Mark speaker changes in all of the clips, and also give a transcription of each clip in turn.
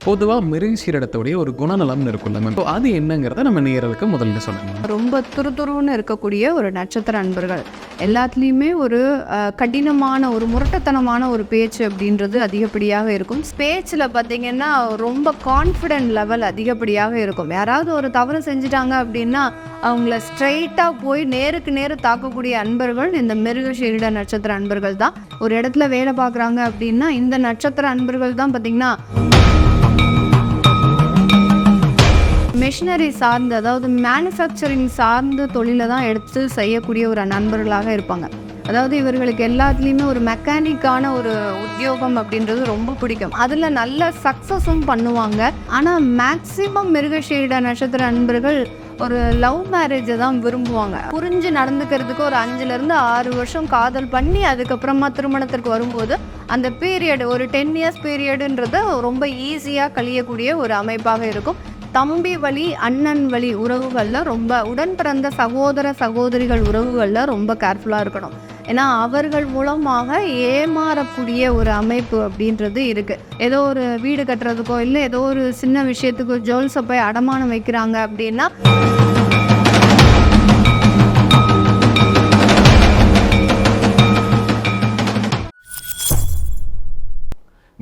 Speaker 1: பொதுவாக மிருகசீரிடத்துடைய ஒரு குணநலம்னு இருக்குல்ல மேம், ஸோ அது என்னங்கிறத நம்ம நேயர்களுக்கு முதல்ல சொல்லுங்க.
Speaker 2: ரொம்ப துருதுருன்னு இருக்கக்கூடிய ஒரு நட்சத்திர அன்பர்கள் எல்லாத்துலேயுமே ஒரு கடினமான ஒரு முரட்டத்தனமான ஒரு பேச்சு அப்படின்றது அதிகப்படியாக இருக்கும். பேச்சில் பார்த்தீங்கன்னா ரொம்ப கான்ஃபிடென்ட் லெவல் அதிகப்படியாக இருக்கும். யாராவது ஒரு தவறு செஞ்சுட்டாங்க அப்படின்னா அவங்கள ஸ்ட்ரெயிட்டாக போய் நேருக்கு நேரு தாக்கக்கூடிய அன்பர்கள் இந்த மிருகசீரிட நட்சத்திர அன்பர்கள் தான். ஒரு இடத்துல வேலை பார்க்குறாங்க அப்படின்னா இந்த நட்சத்திர அன்பர்கள் தான் பார்த்திங்கன்னா மெஷினரி சார்ந்து, அதாவது மேனுஃபேக்சரிங் சார்ந்த தொழிலை தான் எடுத்து செய்யக்கூடிய ஒரு நண்பர்களாக இருப்பாங்க. அதாவது இவர்களுக்கு எல்லாத்துலேயுமே ஒரு மெக்கானிக்கான ஒரு உத்தியோகம் அப்படின்றது ரொம்ப பிடிக்கும். அதில் நல்ல சக்ஸஸும் பண்ணுவாங்க. ஆனால் மேக்சிமம் மிருகசீரிட நட்சத்திர அன்பர்கள் ஒரு லவ் மேரேஜை தான் விரும்புவாங்க. புரிஞ்சு நடந்துக்கிறதுக்கு ஒரு 5லேருந்து 6 வருஷம் காதல் பண்ணி அதுக்கப்புறமா திருமணத்திற்கு வரும்போது அந்த பீரியட் ஒரு 10 இயர்ஸ் பீரியடுன்றது ரொம்ப ஈஸியாக கழியக்கூடிய ஒரு அமைப்பாக இருக்கும். தம்பி வழி அண்ணன் வழி உறவுகளில் ரொம்ப உடன் பிறந்த சகோதர சகோதரிகள் உறவுகளில் ரொம்ப கேர்ஃபுல்லாக இருக்கணும். ஏன்னா அவர்கள் மூலமாக ஏமாறக்கூடிய ஒரு அமைப்பு அப்படின்றது இருக்குது. ஏதோ ஒரு வீடு கட்டுறதுக்கோ இல்லை ஏதோ ஒரு சின்ன விஷயத்துக்கோ ஜுவல்ஸை போய் அடமானம் வைக்கிறாங்க அப்படின்னா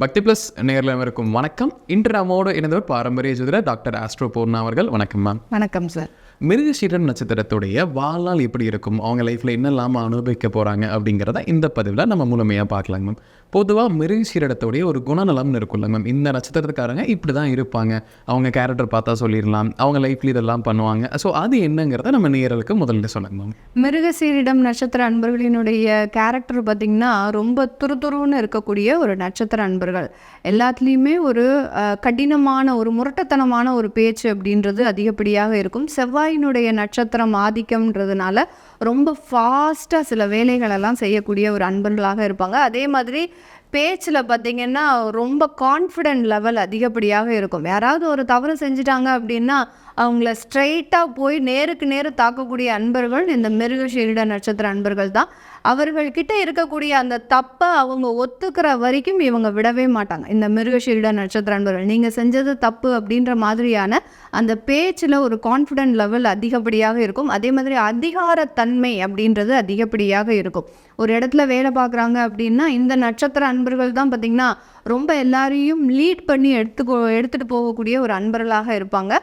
Speaker 1: பக்தி ப்ளஸ் நேரில் இருக்கும் வணக்கம். இன்று நம்மோடு இணைந்தவர் பாரம்பரிய ஜோதிடர் டாக்டர் ஆஸ்ட்ரோ பூர்ணா அவர்கள். வணக்கம் மேம்.
Speaker 2: வணக்கம் சார்.
Speaker 1: மிருகசீரிட நட்சத்திரத்துடைய வாழ்நாள் எப்படி இருக்கும், அவங்க லைஃப்பில் என்னெல்லாம் அனுபவிக்க போகிறாங்க அப்படிங்கிறத இந்த பதிவில் நம்ம முழுமையாக பார்க்கலாங்க மேம். பொதுவாக மிருகசீரிடத்துடைய ஒரு குணநலம்னு இருக்குல்ல மேம், இந்த நட்சத்திரத்துக்காரங்க இப்படி தான் இருப்பாங்க, அவங்க கேரக்டர் பார்த்தா சொல்லிடலாம், அவங்க லைஃப்பில் இதெல்லாம் பண்ணுவாங்க. ஸோ அது என்னங்கிறத நம்ம நேயர்களுக்கு முதல்ல சொல்லுங்க மேம்.
Speaker 2: மிருகசீரிடம் நட்சத்திர அன்பர்களினுடைய கேரக்டர் பார்த்திங்கன்னா ரொம்ப துருதுருன்னு இருக்கக்கூடிய ஒரு நட்சத்திர அன்பர்கள் எல்லாத்துலேயுமே ஒரு கடினமான ஒரு முரட்டத்தனமான ஒரு பேச்சு அப்படின்றது அதிகப்படியாக இருக்கும். செவ்வாயினுடைய நட்சத்திரம் ஆதிக்கம்ன்றதுனால ரொம்ப ஃபாஸ்ட்டாக சில வேலைகளெல்லாம் செய்யக்கூடிய ஒரு அன்பர்களாக இருப்பாங்க. அதே மாதிரி பேச்சில் பார்த்திங்கன்னா ரொம்ப கான்ஃபிடென்ட் லெவல் அதிகப்படியாக இருக்கும். யாராவது ஒரு தவறு செஞ்சுட்டாங்க அப்படின்னா அவங்கள ஸ்ட்ரெயிட்டாக போய் நேருக்கு நேரு தாக்கக்கூடிய அன்பர்கள் இந்த மிருகசீரிட நட்சத்திர அன்பர்கள் தான். அவர்கள்கிட்ட இருக்கக்கூடிய அந்த தப்பை அவங்க ஒத்துக்கிற வரைக்கும் இவங்க விடவே மாட்டாங்க. இந்த மிருகசீரிட நட்சத்திர அன்பர்கள் நீங்கள் செஞ்சது தப்பு அப்படின்ற மாதிரியான அந்த பேச்சில் ஒரு கான்ஃபிடென்ட் லெவல் அதிகப்படியாக இருக்கும். அதே மாதிரி அதிகாரத்தன்மை அப்படின்றது அதிகப்படியாக இருக்கும். ஒரு இடத்துல வேலை பார்க்குறாங்க அப்படின்னா இந்த நட்சத்திர அன்பர்கள் தான் பார்த்திங்கன்னா ரொம்ப எல்லாரையும் லீட் பண்ணி எடுத்துகிட்டு போகக்கூடிய ஒரு அன்பர்களாக இருப்பாங்க.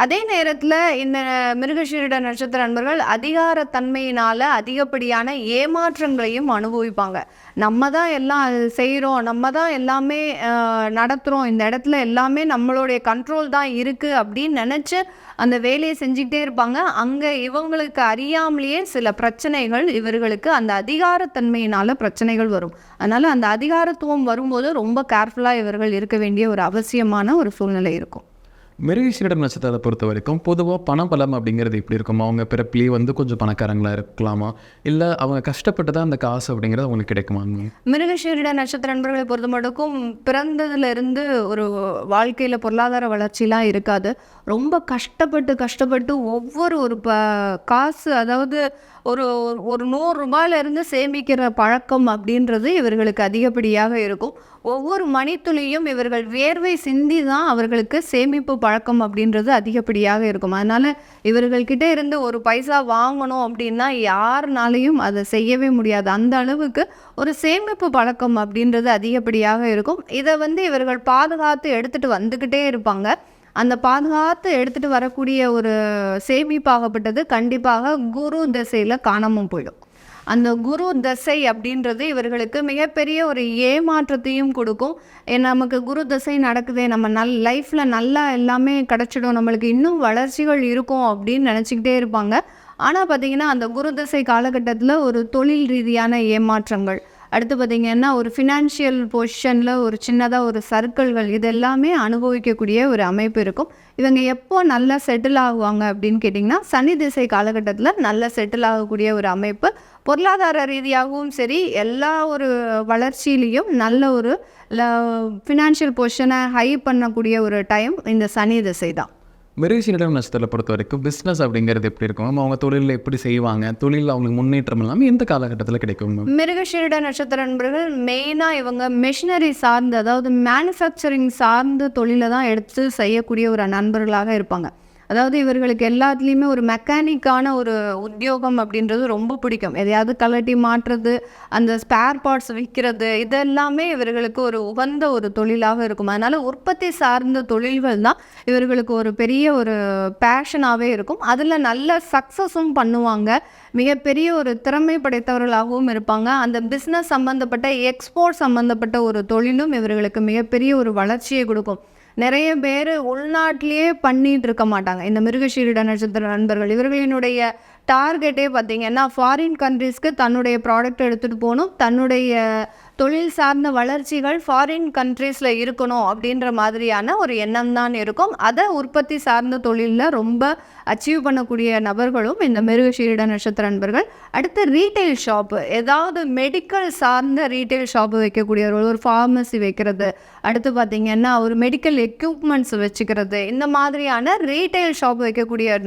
Speaker 2: அதே நேரத்தில் இந்த மிருகசீரிட நட்சத்திர அன்பர்கள் அதிகாரத்தன்மையினால் அதிகப்படியான ஏமாற்றங்களையும் அனுபவிப்பாங்க. நம்ம தான் எல்லாம் செய்கிறோம், நம்ம தான் எல்லாமே நடத்துகிறோம், இந்த இடத்துல எல்லாமே நம்மளுடைய கண்ட்ரோல் தான் இருக்குது அப்படின்னு நினச்சி அந்த வேலையை செஞ்சுக்கிட்டே இருப்பாங்க. அங்கே இவங்களுக்கு அறியாமலேயே சில பிரச்சனைகள் இவர்களுக்கு அந்த அதிகாரத்தன்மையினால் பிரச்சனைகள் வரும். அதனால் அந்த அதிகாரத்துவம் வரும்போது ரொம்ப கேர்ஃபுல்லாக இவர்கள் இருக்க வேண்டிய ஒரு அவசியமான ஒரு சூழ்நிலை இருக்கும்.
Speaker 1: மிருகசீரிட நட்சத்திரத்தை பொறுத்த வரைக்கும் பொதுவாக பணபலம் அப்படிங்கிறது எப்படி இருக்கும்? அவங்க பிறப்பிலேயே கொஞ்சம் பணக்காரங்களாக இருக்கலாமா, இல்லை அவங்க கஷ்டப்பட்டு தான் அந்த காசு அப்படிங்கிறது அவங்களுக்கு கிடைக்குமாங்க?
Speaker 2: மிருகசீரிட நட்சத்திர நண்பர்களை பொறுத்த மட்டுக்கும் பிறந்ததுலேருந்து ஒரு வாழ்க்கையில் பொருளாதார வளர்ச்சிலாம் இருக்காது. ரொம்ப கஷ்டப்பட்டு ஒவ்வொரு காசு, அதாவது ஒரு 100 ரூபாயிலிருந்து சேமிக்கிற பழக்கம் அப்படின்றது இவர்களுக்கு அதிகப்படியாக இருக்கும். ஒவ்வொரு மணித்துளியும் இவர்கள் வேர்வை சிந்தி தான் அவர்களுக்கு சேமிப்பு பழக்கம் அப்படின்றது அதிகப்படியாக இருக்கும். அதனால் இவர்கள்கிட்ட இருந்து ஒரு பைசா வாங்கணும் அப்படின்னா யாருனாலையும் அதை செய்யவே முடியாது. அந்த அளவுக்கு ஒரு சேமிப்பு பழக்கம் அப்படின்றது அதிகப்படியாக இருக்கும். இதை இவர்கள் பாதுகாத்து எடுத்துகிட்டு வந்துக்கிட்டே இருப்பாங்க. அந்த பாதுகாத்து எடுத்துகிட்டு வரக்கூடிய ஒரு சேமிப்பாகப்பட்டது கண்டிப்பாக குரு திசையில் காணாமல் போயிடும். அந்த குரு தசை அப்படின்றது இவர்களுக்கு மிகப்பெரிய ஒரு ஏமாற்றத்தையும் கொடுக்கும். நமக்கு குரு தசை நடக்குதே, நம்ம லைஃப்பில் நல்லா எல்லாமே கிடச்சிடும், நம்மளுக்கு இன்னும் வளர்ச்சிகள் இருக்கும் அப்படின்னு நினச்சிக்கிட்டே இருப்பாங்க. ஆனால் பார்த்திங்கன்னா அந்த குரு தசை காலகட்டத்தில் ஒரு தொழில் ரீதியான ஏமாற்றங்கள், அடுத்து பார்த்திங்கன்னா ஒரு ஃபினான்ஷியல் பொசிஷனில் ஒரு சின்னதாக ஒரு சர்க்கிள்கள், இது எல்லாமே அனுபவிக்கக்கூடிய ஒரு அமைப்பு இருக்கும். இவங்க எப்போ நல்லா செட்டில் ஆகுவாங்க அப்படின்னு கேட்டிங்கன்னா சனி திசை காலகட்டத்தில் நல்லா செட்டில் ஆகக்கூடிய ஒரு அமைப்பு. பொருளாதார ரீதியாகவும் சரி, எல்லா ஒரு வளர்ச்சியிலையும் நல்ல ஒரு ஃபினான்ஷியல் பொசிஷனை ஹை பண்ணக்கூடிய ஒரு டைம் இந்த சனி திசை தான்.
Speaker 1: மிருகசீரிடம் நட்சத்திரத்தை பொறுத்த வரைக்கும் பிஸ்னஸ் அப்படிங்கிறது எப்படி இருக்கும் மேம்? அவங்க தொழிலில் எப்படி செய்வாங்க? தொழிலில் அவங்களுக்கு முன்னேற்றம் இல்லாமல் எந்த காலகட்டத்தில் கிடைக்கும் மேம்?
Speaker 2: மிருகஷீரிட நட்சத்திர நண்பர்கள் மெயினாக இவங்க மெஷினரி சார்ந்து, அதாவது மேனுஃபேக்சரிங் சார்ந்த தொழிலை தான் எடுத்து செய்யக்கூடிய ஒரு நண்பர்களாக இருப்பாங்க. அதாவது இவர்களுக்கு எல்லாத்துலேயுமே ஒரு மெக்கானிக்கான ஒரு உத்தியோகம் அப்படின்றது ரொம்ப பிடிக்கும். எதையாவது கலட்டி மாட்டுறது, அந்த ஸ்பேர் பார்ட்ஸ் விற்கிறது, இதெல்லாமே இவர்களுக்கு ஒரு உகந்த ஒரு தொழிலாக இருக்கும். அதனால் உற்பத்தி சார்ந்த தொழில்கள் தான் இவர்களுக்கு ஒரு பெரிய ஒரு பேஷனாகவே இருக்கும். அதில் நல்ல சக்ஸஸும் பண்ணுவாங்க. மிகப்பெரிய ஒரு திறமை படைத்தவர்களாகவும் இருப்பாங்க. அந்த பிஸ்னஸ் சம்மந்தப்பட்ட எக்ஸ்போர்ட் சம்மந்தப்பட்ட ஒரு தொழிலும் இவர்களுக்கு மிகப்பெரிய ஒரு வளர்ச்சியை கொடுக்கும். நிறைய பேர் உள்நாட்டிலேயே பண்ணிட்டு இருக்க மாட்டாங்க இந்த மிருகஷீரிட நட்சத்திர நண்பர்கள். இவர்களினுடைய டார்கெட்டே பார்த்திங்கன்னா ஃபாரின் கண்ட்ரீஸ்க்கு தன்னுடைய ப்ராடக்ட் எடுத்துகிட்டு போகணும், தன்னுடைய தொழில் சார்ந்த வளர்ச்சிகள் ஃபாரின் கண்ட்ரீஸில் இருக்கணும் அப்படின்ற மாதிரியான ஒரு எண்ணம் தான் இருக்கும். அதை உற்பத்தி சார்ந்த தொழிலில் ரொம்ப அச்சீவ் பண்ணக்கூடிய நபர்களும் இந்த மிருகஷீரிட நட்சத்திர நண்பர்கள். அடுத்து ரீட்டைல் ஷாப்பு, ஏதாவது மெடிக்கல் சார்ந்த ரீட்டைல் ஷாப்பு வைக்கக்கூடியவர்கள், ஒரு ஃபார்மசி வைக்கிறது, அடுத்து பார்த்திங்கன்னா ஒரு மெடிக்கல் எக்யூப்மெண்ட்ஸ் வச்சுக்கிறது, இந்த மாதிரியான ரீட்டைல் ஷாப் வைக்கக்கூடிய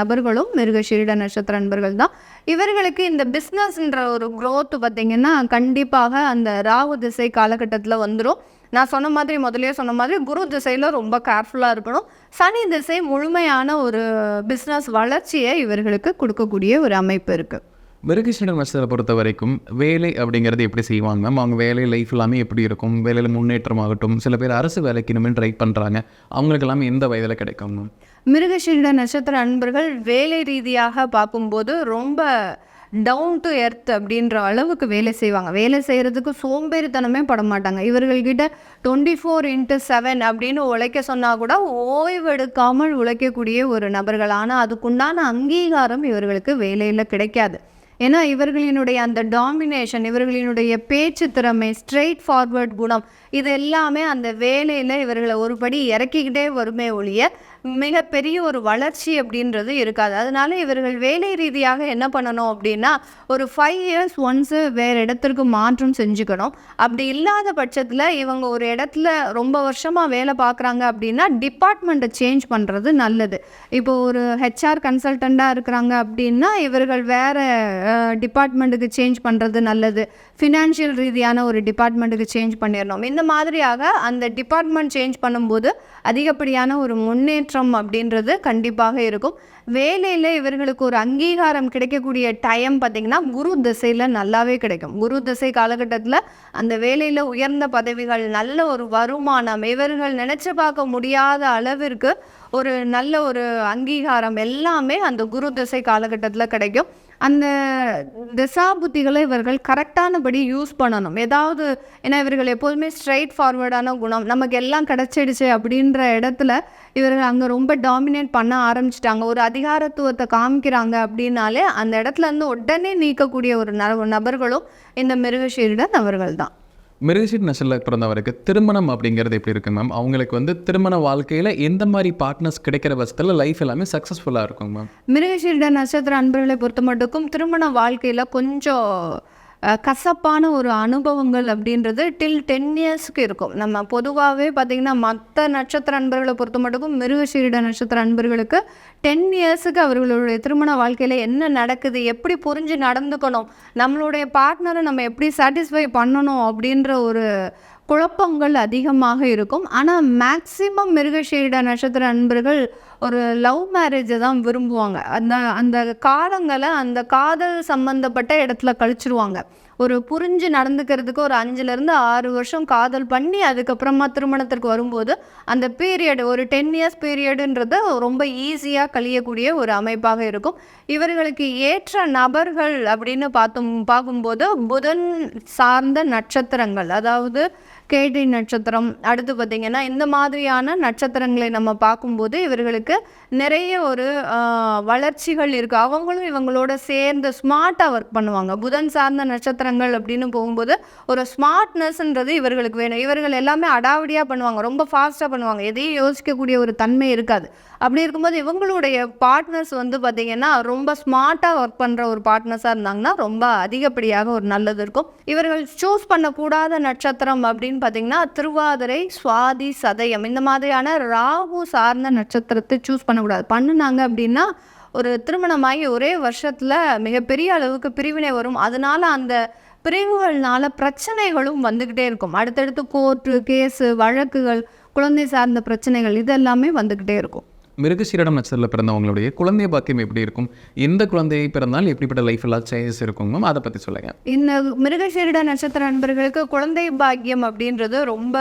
Speaker 2: நபர்களும் மிருகஷீரிட நட்சத்திர நண்பர்கள் தான். இவர்களுக்கு இந்த பிஸ்னஸ்ன்ற ஒரு க்ரோத் பார்த்திங்கன்னா கண்டிப்பாக அந்த ராகு திசை காலகட்டத்தில் வந்துடும். நான் சொன்ன மாதிரி முதலே சொன்ன மாதிரி குரு திசையில் ரொம்ப கேர்ஃபுல்லாக இருக்கணும். சனி திசை முழுமையான ஒரு பிஸ்னஸ் வளர்ச்சியை இவர்களுக்கு கொடுக்கக்கூடிய ஒரு அமைப்பு இருக்குது.
Speaker 1: மிருகசீரிடம் நட்சத்திரத்தை பொறுத்த வரைக்கும் வேலை அப்படிங்கிறது எப்படி செய்வாங்க மேம்? அவங்க வேலை லைஃப் எல்லாமே எப்படி இருக்கும்? வேலையில் முன்னேற்றம் ஆகட்டும், சில பேர் அரசு வேலைக்கு இனிமேல் ட்ரை பண்ணுறாங்க, அவங்களுக்கு எல்லாமே எந்த வயதில் கிடைக்கும் மேம்?
Speaker 2: மிருகஷீரிட நட்சத்திர அன்பர்கள் வேலை ரீதியாக பார்க்கும்போது ரொம்ப டவுன் டு எர்த் அப்படின்ற அளவுக்கு வேலை செய்வாங்க. வேலை செய்கிறதுக்கு சோம்பேறித்தனமே பட மாட்டாங்க. இவர்கள்கிட்ட 24/7 அப்படின்னு உழைக்க சொன்னால் கூட ஓய்வெடுக்காமல் உழைக்கக்கூடிய ஒரு நபர்கள். ஆனால் அதுக்குண்டான அங்கீகாரம் இவர்களுக்கு வேலையில் கிடைக்காது. ஏன்னா இவர்களினுடைய அந்த டாமினேஷன், இவர்களினுடைய பேச்சு திறமை, ஸ்ட்ரெயிட் ஃபார்வர்ட் குணம், இது எல்லாமே அந்த வேலையில் இவர்களை ஒரு படி இறக்கிக்கிட்டே வருமே ஒழிய மிகப்பெரிய ஒரு வளர்ச்சி அப்படின்றது இருக்காது. அதனால இவர்கள் வேலை ரீதியாக என்ன பண்ணணும் அப்படின்னா ஒரு 5 years ஒன்ஸு வேறு இடத்திற்கு மாற்றம் செஞ்சுக்கணும். அப்படி இல்லாத பட்சத்தில் இவங்க ஒரு இடத்துல ரொம்ப வருஷமாக வேலை பார்க்குறாங்க அப்படின்னா டிபார்ட்மெண்ட்டை சேஞ்ச் பண்ணுறது நல்லது. இப்போது ஒரு ஹெச்ஆர் கன்சல்டண்ட்டாக இருக்கிறாங்க அப்படின்னா இவர்கள் வேறு டிபார்ட்மெண்ட்டுக்கு சேஞ்ச் பண்ணுறது நல்லது. ஃபினான்ஷியல் ரீதியான ஒரு டிபார்ட்மெண்ட்டுக்கு சேஞ்ச் பண்ணிடணும். இந்த மாதிரியாக அந்த டிபார்ட்மெண்ட் சேஞ்ச் பண்ணும்போது அதிகப்படியான ஒரு முன்னேற்றம் அப்படின்றது கண்டிப்பாக இருக்கும். வேலையில் இவர்களுக்கு ஒரு அங்கீகாரம் கிடைக்கக்கூடிய டைம் பார்த்திங்கன்னா குரு திசையில் நல்லாவே கிடைக்கும். குரு திசை காலகட்டத்தில் அந்த வேலையில் உயர்ந்த பதவிகள், நல்ல ஒரு வருமானம், இவர்கள் நினச்சி பார்க்க முடியாத அளவிற்கு ஒரு நல்ல ஒரு அங்கீகாரம் எல்லாமே அந்த குரு திசை காலகட்டத்தில் கிடைக்கும். அந்த திசாபுத்திகளை இவர்கள் கரெக்டானபடி யூஸ் பண்ணணும். ஏதாவது, ஏன்னா இவர்கள் எப்போதுமே ஸ்ட்ரைட் ஃபார்வர்டான குணம், நமக்கு எல்லாம் கிடச்சிடுச்சு அப்படின்ற இடத்துல இவர்கள் அங்கே ரொம்ப டாமினேட் பண்ண ஆரம்பிச்சிட்டாங்க, ஒரு அதிகாரத்துவத்தை காமிக்கிறாங்க அப்படின்னாலே அந்த இடத்துல இருந்து உடனே நீக்கக்கூடிய ஒரு நபர்களும் இந்த மிருகஷீரிட நபர்கள் தான்.
Speaker 1: மிருகசீரிட நட்சத்திரத்தில் பிறந்தவருக்கு திருமணம் அப்படிங்கிறது எப்படி இருக்குங்க மேம்? அவங்களுக்கு திருமண வாழ்க்கையில் எந்த மாதிரி பார்ட்னர்ஸ் கிடைக்கிற பட்சத்தில் லைஃப் எல்லாமே சக்ஸஸ்ஃபுல்லாக இருக்கும் மேம்?
Speaker 2: மிருகஷீரிட நட்சத்திர அன்பர்களை பொறுத்த மட்டுக்கும் திருமண வாழ்க்கையில் கொஞ்சம் கசப்பான ஒரு அனுபவங்கள் அப்படின்றது டில் 10 yearsக்கு இருக்கும். நம்ம பொதுவாகவே பார்த்திங்கன்னா மற்ற நட்சத்திர அன்பர்களை பொறுத்த மட்டுக்கும் மிருகஷீரிட நட்சத்திர அன்பர்களுக்கு 10 yearsக்கு அவர்களுடைய திருமண வாழ்க்கையில் என்ன நடக்குது, எப்படி புரிஞ்சு நடந்துக்கணும், நம்மளுடைய பார்ட்னரை நம்ம எப்படி சாட்டிஸ்ஃபை பண்ணணும் அப்படின்ற ஒரு குழப்பங்கள் அதிகமாக இருக்கும். ஆனால் மேக்சிமம் மிருகஷீரிட நட்சத்திர அன்பர்கள் ஒரு லவ் மேரேஜை தான் விரும்புவாங்க. அந்த காலங்களை அந்த காதல் சம்மந்தப்பட்ட இடத்துல கழிச்சிருவாங்க. ஒரு புரிஞ்சு நடந்துக்கிறதுக்கு ஒரு 5 to 6 வருஷம் காதல் பண்ணி அதுக்கப்புறமா திருமணத்திற்கு வரும்போது அந்த பீரியட் ஒரு 10 years பீரியடுன்றது ரொம்ப ஈஸியாக கழியக்கூடிய ஒரு அமைப்பாக இருக்கும். இவர்களுக்கு ஏற்ற நபர்கள் அப்படின்னு பார்க்கும்போது புதன் சார்ந்த நட்சத்திரங்கள், அதாவது கேட்டை நட்சத்திரம், அடுத்து பார்த்திங்கன்னா இந்த மாதிரியான நட்சத்திரங்களை நம்ம பார்க்கும்போது இவர்களுக்கு நிறைய ஒரு வளர்ச்சிகள் இருக்குது. அவங்களும் இவங்களோட சேர்ந்து ஸ்மார்ட்டாக ஒர்க் பண்ணுவாங்க. புதன் சார்ந்த நட்சத்திரங்கள் அப்படின்னு போகும்போது ஒரு ஸ்மார்ட்னஸ்ன்றது இவர்களுக்கு வேணும். இவர்கள் எல்லாமே அடாவடியாக பண்ணுவாங்க, ரொம்ப ஃபாஸ்ட்டாக பண்ணுவாங்க, எதையும் யோசிக்கக்கூடிய ஒரு தன்மை இருக்காது. அப்படி இருக்கும்போது இவங்களுடைய பார்ட்னர்ஸ் வந்து பார்த்திங்கன்னா ரொம்ப ஸ்மார்ட்டாக ஒர்க் பண்ணுற ஒரு பார்ட்னர்ஸாக இருந்தாங்கன்னா ரொம்ப அதிகப்படியாக ஒரு நல்லது இருக்கும். இவர்கள் சூஸ் பண்ணக்கூடாத நட்சத்திரம் அப்படின்னு பார்த்திங்கன்னா திருவாதிரை, சுவாதி, சதயம் இந்த மாதிரியான ராகு சார்ந்த நட்சத்திரத்தை சூஸ் பண்ணக்கூடாது. பண்ணுனாங்க அப்படின்னா ஒரு திருமணமாகி ஒரே வருஷத்தில் மிகப்பெரிய அளவுக்கு பிரிவினை வரும். அதனால அந்த பிரிவுகள்னால பிரச்சனைகளும் வந்துக்கிட்டே இருக்கும். அடுத்தடுத்து கோர்ட்டு கேஸு வழக்குகள், குழந்தை சார்ந்த பிரச்சனைகள் இதெல்லாமே வந்துக்கிட்டே இருக்கும்.
Speaker 1: மிருகசீரிடம் நட்சத்திரத்தில் பிறந்தவங்களுடைய குழந்தை பாக்கியம் எப்படி இருக்கும்? எந்த குழந்தை பிறந்தால் எப்படிப்பட்ட லைஃப் எல்லாம் சேஞ்சஸ் இருக்கும் மேம்? அதை பற்றி சொல்லுங்கள்.
Speaker 2: இந்த மிருகசீரிட நட்சத்திர நண்பர்களுக்கு குழந்தை பாக்கியம் அப்படின்றது ரொம்ப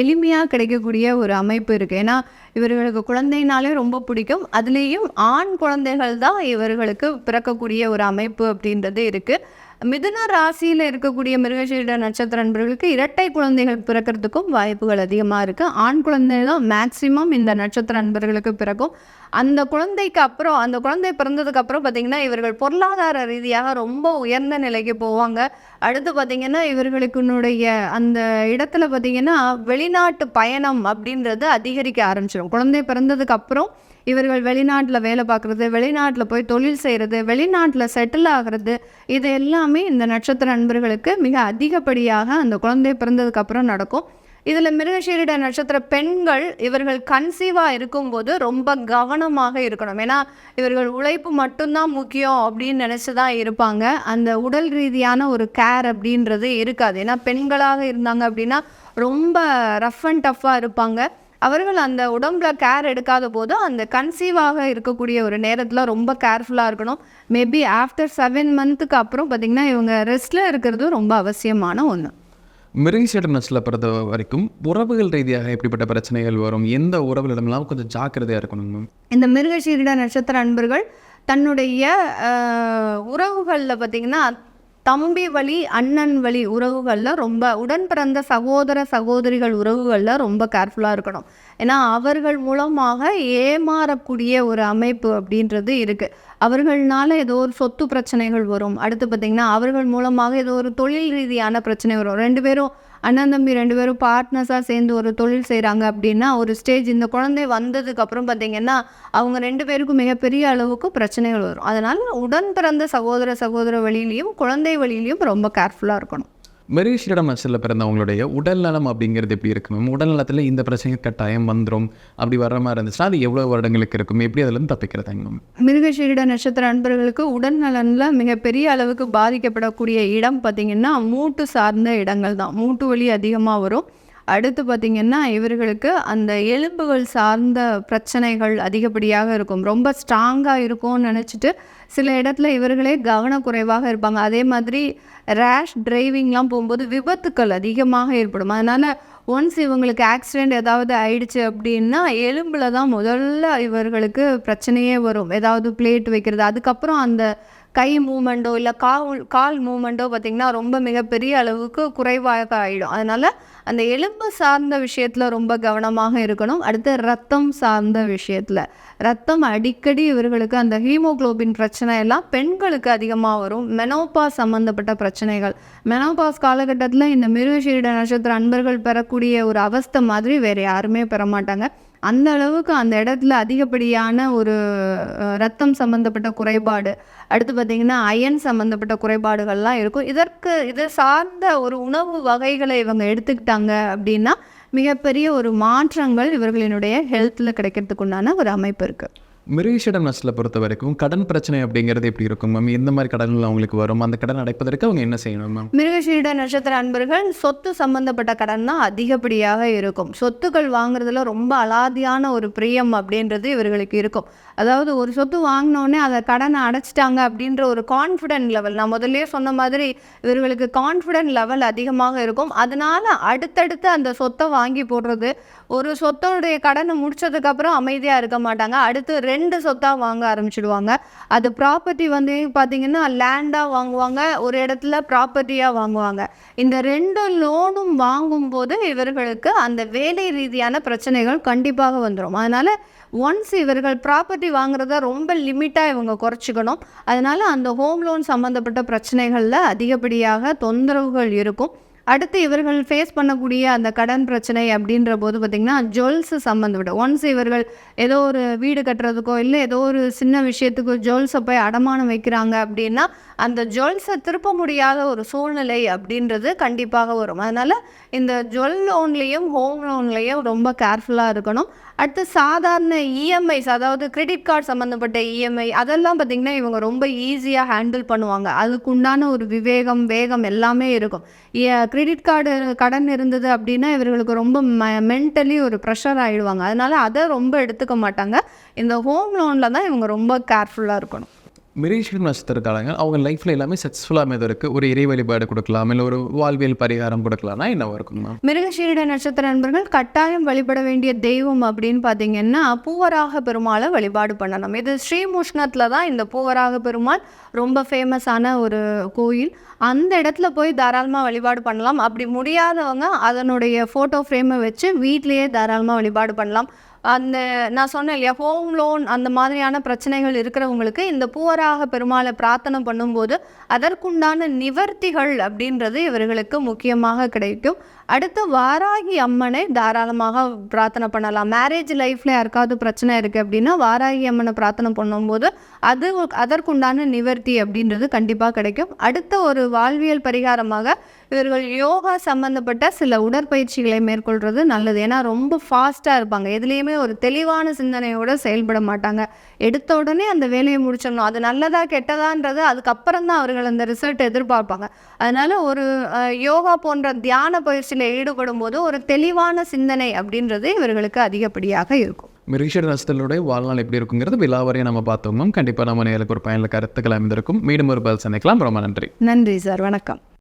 Speaker 2: எளிமையாக கிடைக்கக்கூடிய ஒரு அமைப்பு இருக்குது. ஏன்னா இவர்களுக்கு குழந்தைனாலே ரொம்ப பிடிக்கும். அதுலேயும் ஆண் குழந்தைகள் தான் இவர்களுக்கு பிறக்கக்கூடிய ஒரு அமைப்பு அப்படின்றது இருக்குது. மிதுன ராசியில் இருக்கக்கூடிய மிருகசீரிட நட்சத்திர நண்பர்களுக்கு இரட்டை குழந்தைகள் பிறக்கிறதுக்கும் வாய்ப்புகள் அதிகமாக இருக்குது. ஆண் குழந்தைகள் தான் மேக்சிமம் இந்த நட்சத்திர நண்பர்களுக்கு பிறக்கும். அந்த குழந்தைக்கு அப்புறம் அந்த குழந்தை பிறந்ததுக்கு அப்புறம் பார்த்திங்கன்னா இவர்கள் பொருளாதார ரீதியாக ரொம்ப உயர்ந்த நிலைக்கு போவாங்க. அடுத்து பார்த்திங்கன்னா இவர்களுக்குனுடைய அந்த இடத்துல பார்த்திங்கன்னா வெளிநாட்டு பயணம் அப்படின்றது அதிகரிக்க ஆரம்பிச்சிடும். குழந்தை பிறந்ததுக்கு அப்புறம் இவர்கள் வெளிநாட்டில் வேலை பார்க்குறது, வெளிநாட்டில் போய் தொழில் செய்கிறது, வெளிநாட்டில் செட்டில் ஆகிறது, இது எல்லாமே இந்த நட்சத்திர நண்பர்களுக்கு மிக அதிகப்படியாக அந்த குழந்தை பிறந்ததுக்கப்புறம் நடக்கும். இதில் மிருகசீரிட நட்சத்திர பெண்கள் இவர்கள் கன்சீவாக இருக்கும்போது ரொம்ப கவனமாக இருக்கணும். ஏன்னா இவர்கள் உழைப்பு மட்டும்தான் முக்கியம் அப்படின்னு நினச்சி தான் இருப்பாங்க. அந்த உடல் ரீதியான ஒரு கேர் அப்படின்றது இருக்காது. ஏன்னா பெண்களாக இருந்தாங்க அப்படின்னா ரொம்ப ரஃப் அண்ட் டஃப்பாக இருப்பாங்க. அவர்கள் அந்த உடம்புல கேர் எடுக்காத போது அந்த கன்சீவாக இருக்கக்கூடிய ஒரு நேரத்தில் ரொம்ப கேர்ஃபுல்லாக இருக்கணும். மேபி ஆஃப்டர் 7 மந்த்துக்கு அப்புறம் பார்த்திங்கன்னா இவங்க ரெஸ்ட்டில் இருக்கிறது ரொம்ப அவசியமான ஒன்று.
Speaker 1: மிருகசீரிடம் நட்சத்திரத்தில் பிறந்த வரைக்கும் உறவுகள் ரீதியாக எப்படிப்பட்ட பிரச்சனைகள் வரும்? எந்த உறவுகளிடமெல்லாம் கொஞ்சம் ஜாக்கிரதையாக இருக்கணும் மேம்?
Speaker 2: இந்த மிருகசீரிட நட்சத்திர அன்பர்கள் தன்னுடைய உறவுகளில் பார்த்திங்கன்னா தம்பி வழி, அண்ணன் வழி உறவுகளில் ரொம்ப உடன் பிறந்த சகோதர சகோதரிகள் உறவுகளில் ரொம்ப கேர்ஃபுல்லாக இருக்கணும். ஏன்னா அவர்கள் மூலமாக ஏமாறக்கூடிய ஒரு அமைப்பு அப்படின்றது இருக்குது. அவர்களால ஏதோ ஒரு சொத்து பிரச்சனைகள் வரும். அடுத்து பார்த்திங்கன்னா அவர்கள் மூலமாக ஏதோ ஒரு தொழில் ரீதியான பிரச்சனை வரும். 2 பேரும் அண்ணன் தம்பி 2 பேரும் பார்ட்னர்ஸாக சேர்ந்து ஒரு தொழில் செய்கிறாங்க அப்படின்னா ஒரு ஸ்டேஜ் இந்த குழந்தை வந்ததுக்கப்புறம் பார்த்திங்கன்னா அவங்க 2 பேருக்கும் மிகப்பெரிய அளவுக்கு பிரச்சனைகள் வரும். அதனால் உடன் பிறந்த சகோதர சகோதர வழியிலையும் குழந்தை வழியிலையும் ரொம்ப கேர்ஃபுல்லாக இருக்கணும்.
Speaker 1: மிருகசீரிடம் நட்சத்திரத்தில் பிறந்தவங்களுடைய உடல் நலம் அப்படிங்கிறது எப்படி இருக்கு மேம்? உடல் நலத்தில் இந்த பிரச்சனை கட்டாயம் வந்துடும் அப்படி வர்ற மாதிரி இருந்துச்சுன்னா அது எவ்வளோ வருடங்களுக்கு இருக்கும்? எப்படி அதில் தப்பிக்கிறதாங்க மேம்?
Speaker 2: மிருகசீரிட நட்சத்திர நண்பர்களுக்கு உடல் நலனில் மிகப்பெரிய அளவுக்கு பாதிக்கப்படக்கூடிய இடம் பார்த்திங்கன்னா மூட்டு சார்ந்த இடங்கள் தான். மூட்டு வலி அதிகமாக வரும். அடுத்து பார்த்திங்கன்னா இவர்களுக்கு அந்த எலும்புகள் சார்ந்த பிரச்சனைகள் அதிகப்படியாக இருக்கும். ரொம்ப ஸ்ட்ராங்காக இருக்கும்னு நினச்சிட்டு சில இடத்துல இவர்களே கவனக்குறைவாக இருப்பாங்க. அதே மாதிரி ரேஷ் டிரைவிங்லாம் போகும்போது விபத்துக்கள் அதிகமாக ஏற்படும். அதனால் ஒன்ஸ் இவங்களுக்கு ஆக்சிடெண்ட் ஏதாவது ஆயிடுச்சு அப்படின்னா எலும்பில் தான் முதல்ல இவர்களுக்கு பிரச்சனையே வரும். ஏதாவது பிளேட் வைக்கிறது, அதுக்கப்புறம் அந்த கை மூமெண்ட்டோ இல்லை கால் மூமெண்ட்டோ பார்த்திங்கன்னா ரொம்ப மிகப்பெரிய அளவுக்கு குறைவாக ஆகிடும். அதனால் அந்த எலும்பு சார்ந்த விஷயத்தில் ரொம்ப கவனமாக இருக்கணும். அடுத்து ரத்தம் சார்ந்த விஷயத்தில் ரத்தம் அடிக்கடி இவர்களுக்கு அந்த ஹீமோக்ளோபின் பிரச்சனை எல்லாம் பெண்களுக்கு அதிகமாக வரும். மெனோபாஸ் சம்மந்தப்பட்ட பிரச்சனைகள், மெனோபாஸ் காலகட்டத்தில் இந்த மிருகசீரிட நட்சத்திர அன்பர்கள் பெறக்கூடிய ஒரு அவஸ்தை மாதிரி வேறு யாருமே பெற மாட்டாங்க. அந்த அளவுக்கு அந்த இடத்துல அதிகப்படியான ஒரு ரத்தம் சம்மந்தப்பட்ட குறைபாடு, அடுத்து பார்த்திங்கன்னா அயன் சம்மந்தப்பட்ட குறைபாடுகள்லாம் இருக்கும். இது சார்ந்த ஒரு உணவு வகைகளை இவங்க எடுத்துக்கிட்டாங்க அப்படின்னா மிகப்பெரிய ஒரு மாற்றங்கள் இவர்களினுடைய ஹெல்த்தில் கிடைக்கிறதுக்கு உண்டான ஒரு அமைப்பு இருக்குது.
Speaker 1: மிருகசீரிடம் நட்சத்திரத்தை பொறுத்த வரைக்கும் கடன் பிரச்சனை அப்படிங்கிறது எப்படி இருக்கும் மேம்? எந்த மாதிரி கடன்கள் அவங்களுக்கு வரும்? அந்த கடன் அடைப்பதற்கு அவங்க என்ன செய்யணும் மேம்?
Speaker 2: மிருகசீரிட நட்சத்திர அன்பர்கள் சொத்து சம்பந்தப்பட்ட கடன் தான் அதிகப்படியாக இருக்கும். சொத்துக்கள் வாங்குறதுல ரொம்ப அலாதியான ஒரு பிரியம் அப்படின்றது இவர்களுக்கு இருக்கும். அதாவது ஒரு சொத்து வாங்கினோடனே அதை கடனை அடைச்சிட்டாங்க அப்படின்ற ஒரு கான்ஃபிடென்ட் லெவல், நான் முதல்ல சொன்ன மாதிரி இவர்களுக்கு கான்ஃபிடென்ட் லெவல் அதிகமாக இருக்கும். அதனால அடுத்தடுத்து அந்த சொத்தை வாங்கி போடுறது, ஒரு சொத்தோடைய கடனை முடிச்சதுக்கப்புறம் அமைதியாக இருக்க மாட்டாங்க. அடுத்து 2 சொத்தாக வாங்க ஆரம்பிச்சிடுவாங்க. அது ப்ராப்பர்ட்டி வந்து பார்த்திங்கன்னா லேண்டாக வாங்குவாங்க, ஒரு இடத்துல ப்ராப்பர்ட்டியாக வாங்குவாங்க. இந்த 2 லோனும் வாங்கும்போது இவர்களுக்கு அந்த வேலை ரீதியான பிரச்சனைகள் கண்டிப்பாக வந்துடும். அதனால் ஒன்ஸ் இவர்கள் ப்ராப்பர்ட்டி வாங்குறத ரொம்ப லிமிட்டாக இவங்க குறைச்சிக்கணும். அதனால் அந்த ஹோம் லோன் சம்மந்தப்பட்ட பிரச்சனைகளில் அதிகப்படியாக தொந்தரவுகள் இருக்கும். அடுத்து இவர்கள் ஃபேஸ் பண்ணக்கூடிய அந்த கடன் பிரச்சனை அப்படின்ற போது பார்த்திங்கன்னா ஜுவல்ஸ் சம்மந்தப்பட்ட ஒன்ஸ் இவர்கள் ஏதோ ஒரு வீடு கட்டுறதுக்கோ இல்லை ஏதோ ஒரு சின்ன விஷயத்துக்கோ ஜுவல்ஸை போய் அடமானம் வைக்கிறாங்க அப்படின்னா அந்த ஜுவல்ஸை திருப்ப முடியாத ஒரு சூழ்நிலை அப்படின்றது கண்டிப்பாக வரும். அதனால் இந்த ஜுவல் லோன்லேயும் ஹோம் லோன்லேயும் ரொம்ப கேர்ஃபுல்லாக இருக்கணும். அடுத்து சாதாரண இஎம்ஐஸ், அதாவது கிரெடிட் கார்டு சம்மந்தப்பட்ட இஎம்ஐ அதெல்லாம் பார்த்திங்கன்னா இவங்க ரொம்ப ஈஸியாக ஹேண்டில் பண்ணுவாங்க. அதுக்குண்டான ஒரு விவேகம் வேகம் எல்லாமே இருக்கும். கிரெடிட் கார்டு கடன் இருந்தது அப்படின்னா இவர்களுக்கு ரொம்ப மென்டலி ஒரு ப்ரெஷர் ஆகிடுவாங்க. அதனால் அதை ரொம்ப எடுத்துக்க மாட்டாங்க. இந்த ஹோம் லோனில் தான் இவங்க ரொம்ப கேர்ஃபுல்லாக இருக்கணும்.
Speaker 1: மிருகசீரிட நட்சத்திரக்காரங்க அவங்க லைஃப்பில் எல்லாமே சக்ஸஸ்ஃபுல்லாக இதற்கு ஒரு இறை வழிபாடு கொடுக்கலாம், இல்லை ஒரு வாழ்வியல் பரிகாரம் கொடுக்கலாம்னா என்னவா இருக்குங்கண்ணா?
Speaker 2: மிருகசீரிட நட்சத்திர நண்பர்கள் கட்டாயம் வழிபட வேண்டிய தெய்வம் அப்படின்னு பார்த்தீங்கன்னா பூவராக பெருமாளை வழிபாடு பண்ணணும். இது ஸ்ரீமுஷ்ணத்தில் தான் இந்த பூவராக பெருமாள் ரொம்ப ஃபேமஸான ஒரு கோயில். அந்த இடத்துல போய் தாராளமாக வழிபாடு பண்ணலாம். அப்படி முடியாதவங்க அதனுடைய ஃபோட்டோ ஃப்ரேமை வச்சு வீட்லேயே தாராளமாக வழிபாடு பண்ணலாம். அந்த நான் சொன்னேன் இல்லையா, ஹோம் லோன் அந்த மாதிரியான பிரச்சனைகள் இருக்கிறவங்களுக்கு இந்த பூவராக பெருமாளை பிரார்த்தனை பண்ணும்போது அதற்குண்டான நிவர்த்திகள் அப்படின்றது இவர்களுக்கு முக்கியமாக கிடைக்கும். அடுத்து வாராகி அம்மனை தாராளமாக பிரார்த்தனை பண்ணலாம். மேரேஜ் லைஃப்பில் யாருக்காவது பிரச்சனை இருக்குது அப்படின்னா வாராகி அம்மனை பிரார்த்தனை பண்ணும்போது அதற்குண்டான நிவர்த்தி அப்படின்றது கண்டிப்பாக கிடைக்கும். அடுத்த ஒரு வாழ்வியல் பரிகாரமாக இவர்கள் யோகா சம்மந்தப்பட்ட சில உடற்பயிற்சிகளை மேற்கொள்வது நல்லது. ஏன்னா ரொம்ப ஃபாஸ்ட்டாக இருப்பாங்க, எதுலேயுமே ஒரு தெளிவான சிந்தனையோடு செயல்பட மாட்டாங்க. எடுத்த உடனே அந்த வேலையை முடிச்சிடணும், அது நல்லதா கெட்டதான்றது அதுக்கப்புறம் தான் அவர்கள் அந்த ரிசல்ட் எதிர்பார்ப்பாங்க. அதனால் ஒரு யோகா போன்ற தியான பயிற்சியில் ஈடுபடும் போது ஒரு தெளிவான சிந்தனை அப்படின்றது இவர்களுக்கு அதிகப்படியாக இருக்கும்.
Speaker 1: மிருகசீரிட நட்சத்திரத்துடைய வாழ்நாள் எப்படி இருக்குங்கிறது விலாவரையும் நம்ம பார்த்தோம். கண்டிப்பாக நம்ம நேருக்கு ஒரு பயனுள்ள கருத்துக்கள் அமைந்திருக்கும். மீண்டும் ஒரு பதில் சந்திக்கலாம். ரொம்ப நன்றி.
Speaker 2: நன்றி சார், வணக்கம்.